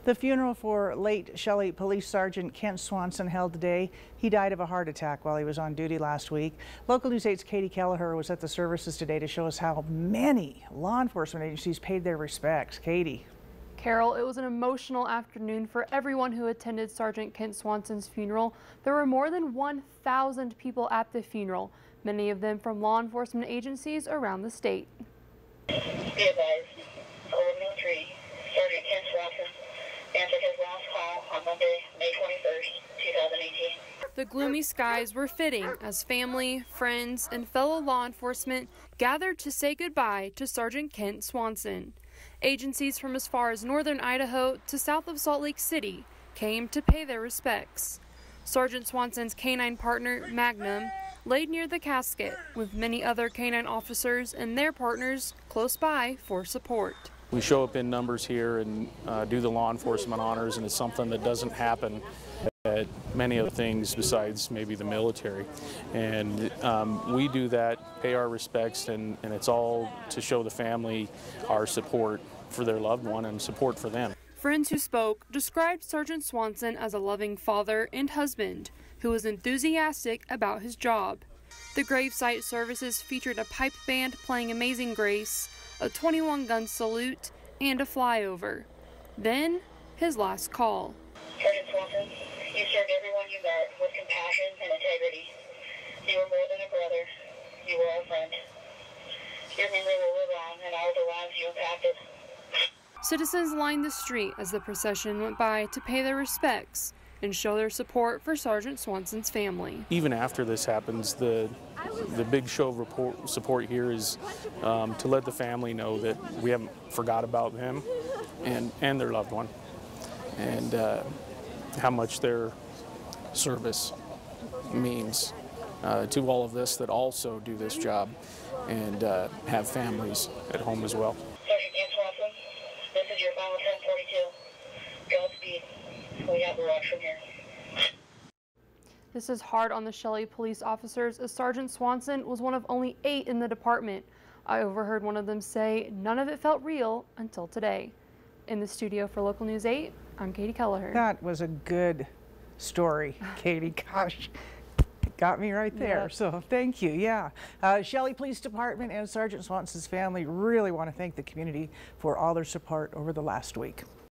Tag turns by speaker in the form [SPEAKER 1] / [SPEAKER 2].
[SPEAKER 1] The funeral for late Shelley Police Sergeant Kent Swanson held today. He died of a heart attack while he was on duty last week. Local News 8's Katie Kelleher was at the services today to show us how many law enforcement agencies paid their respects. Katie.
[SPEAKER 2] Carol, it was an emotional afternoon for everyone who attended Sergeant Kent Swanson's funeral. There were more than 1,000 people at the funeral, many of them from law enforcement agencies around the state.
[SPEAKER 3] Be advised, 1103, Sergeant Kent Swanson answered his last call on Monday, May 21st, 2018.
[SPEAKER 2] The gloomy skies were fitting as family, friends, and fellow law enforcement gathered to say goodbye to Sergeant Kent Swanson. Agencies from as far as northern Idaho to south of Salt Lake City came to pay their respects. Sergeant Swanson's canine partner, Magnum, laid near the casket with many other canine officers and their partners close by for support.
[SPEAKER 4] We show up in numbers here and do the law enforcement honors, and it's something that doesn't happen at many other things besides maybe the military. And we do that, pay our respects, and it's all to show the family our support for their loved one and support for them.
[SPEAKER 2] Friends who spoke described Sergeant Swanson as a loving father and husband who was enthusiastic about his job. The gravesite services featured a pipe band playing Amazing Grace, a 21-gun salute, and a flyover. Then, his last call.
[SPEAKER 3] Sergeant Swanson, you served everyone you met with compassion and integrity. You were more than a brother. You were a friend. Your memory will live on in all the lives you impacted.
[SPEAKER 2] Citizens lined the street as the procession went by to pay their respects and show their support for Sergeant Swanson's family.
[SPEAKER 4] Even after this happens, the big show of support here is to let the family know that we haven't forgot about them and their loved one, and how much their service means to all of us that also do this job and have families at home as well.
[SPEAKER 3] Sergeant Kent Swanson, this is your final 1042. Godspeed. We have the watch from here.
[SPEAKER 2] This is hard on the Shelley police officers, as Sergeant Swanson was one of only 8 in the department. I overheard one of them say none of it felt real until today. In the studio for Local News 8, I'm Katie Kelleher.
[SPEAKER 1] That was a good story, Katie. Gosh, got me right there.
[SPEAKER 2] Yeah.
[SPEAKER 1] So thank you. Yeah. Shelley Police Department and Sergeant Swanson's family really want to thank the community for all their support over the last week.